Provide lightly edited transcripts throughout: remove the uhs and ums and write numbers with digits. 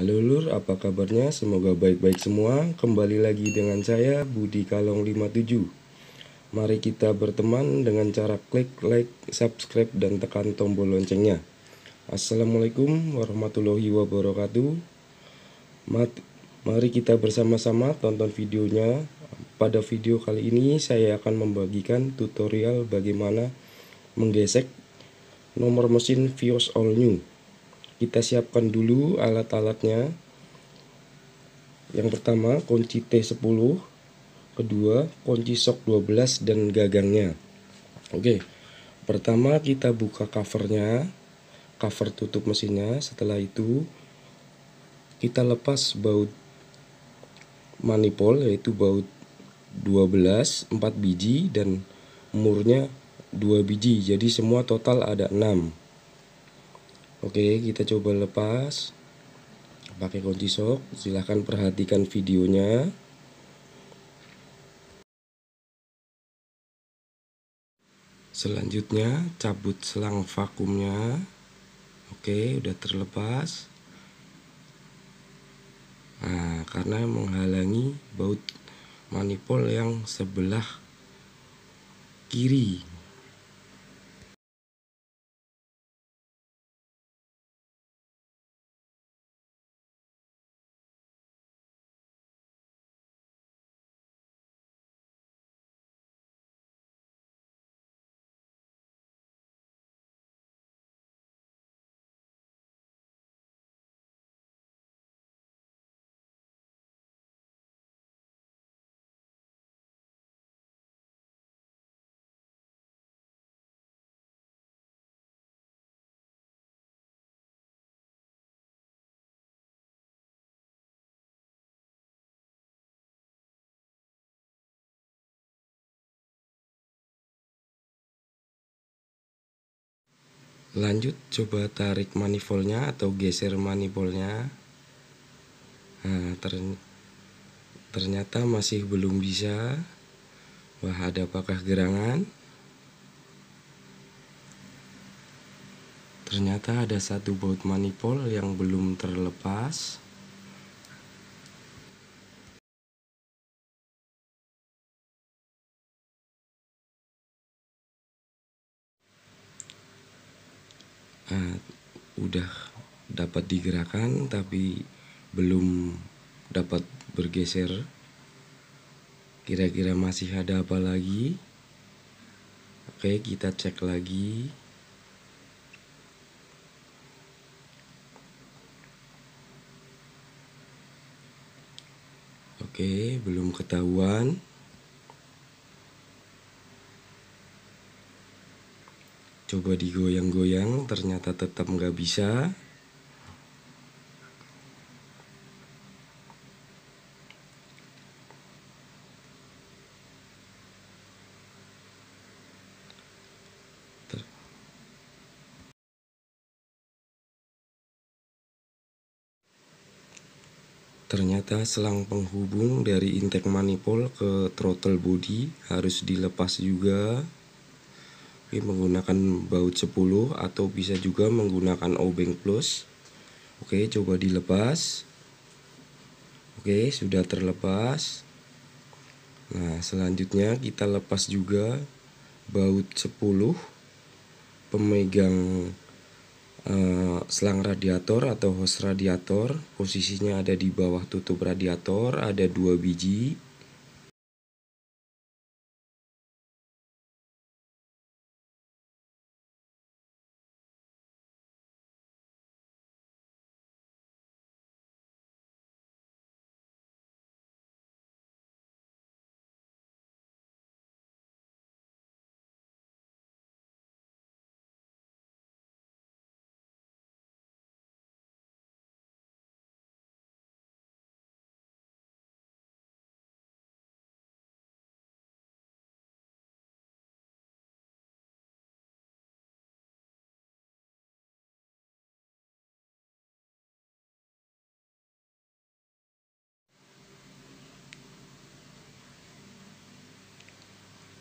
Halo Lur, apa kabarnya? Semoga baik-baik semua. Kembali lagi dengan saya Budi Kalong 57. Mari kita berteman dengan cara klik like, subscribe, dan tekan tombol loncengnya. Assalamualaikum warahmatullahi wabarakatuh. Mari kita bersama-sama tonton videonya. Pada video kali ini saya akan membagikan tutorial bagaimana menggesek nomor mesin Vios All New. Kita siapkan dulu alat-alatnya. Yang pertama kunci T10, kedua kunci shock 12 dan gagangnya. Oke, pertama kita buka covernya, cover tutup mesinnya. Setelah itu kita lepas baut manifold, yaitu baut 12 4 biji dan murnya 2 biji, jadi semua total ada 6. Oke, kita coba lepas pakai kunci shock. Silahkan perhatikan videonya. Selanjutnya cabut selang vakumnya. Oke, udah terlepas. Nah, karena menghalangi baut manifold yang sebelah kiri. Lanjut coba tarik manifoldnya atau geser manifoldnya. Nah, ternyata masih belum bisa. Wah, ada apakah gerangan? Ternyata ada satu baut manifold yang belum terlepas. Nah, udah dapat digerakkan tapi belum dapat bergeser. Kira-kira masih ada apa lagi? Oke, kita cek lagi. Oke, belum ketahuan. Coba digoyang-goyang, ternyata tetap nggak bisa. Ternyata selang penghubung dari intake manifold ke throttle body harus dilepas juga. Oke, menggunakan baut 10 atau bisa juga menggunakan obeng plus. Oke, coba dilepas. Oke, sudah terlepas. Nah, selanjutnya kita lepas juga baut 10 pemegang selang radiator atau hose radiator. Posisinya ada di bawah tutup radiator, ada 2 biji.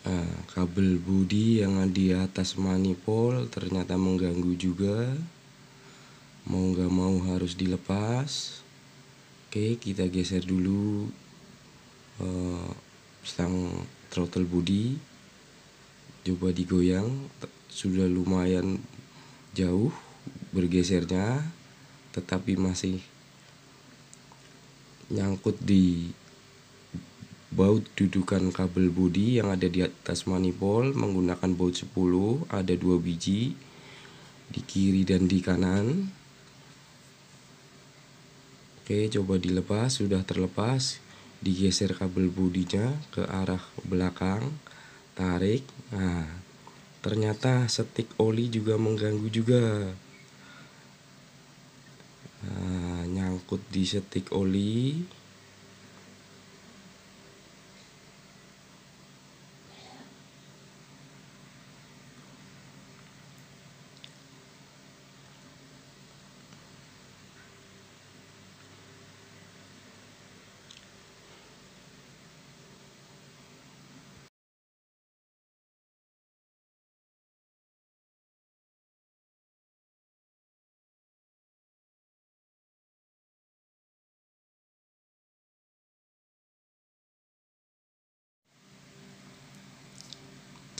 Nah, kabel bodi yang di atas manifold ternyata mengganggu juga. Mau nggak mau harus dilepas. Oke, kita geser dulu stang throttle body, coba digoyang. Sudah lumayan jauh bergesernya, tetapi masih nyangkut di baut dudukan kabel bodi yang ada di atas manifold menggunakan baut 10. Ada 2 biji di kiri dan di kanan. Oke, coba dilepas. Sudah terlepas, digeser kabel bodinya ke arah belakang, tarik. Nah, ternyata setik oli juga mengganggu juga. Nah, nyangkut di setik oli.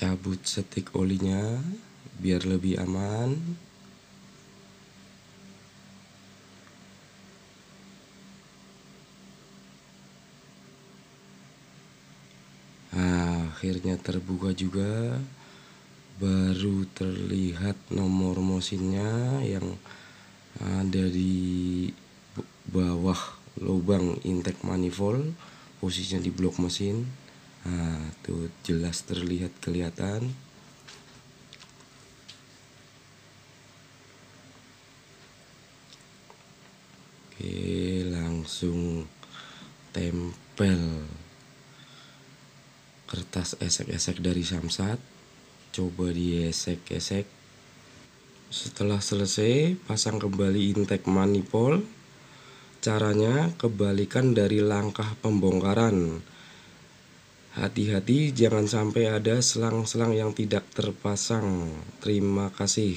Cabut setik olinya biar lebih aman. Nah, akhirnya terbuka juga. Baru terlihat nomor mesinnya yang ada di bawah lubang intake manifold, posisinya di blok mesin. Nah, tuh jelas terlihat kelihatan. Oke, langsung tempel kertas esek-esek dari samsat. Coba diesek-esek. Setelah selesai, pasang kembali intake manifold. Caranya kebalikan dari langkah pembongkaran. Hati-hati jangan sampai ada selang-selang yang tidak terpasang. Terima kasih.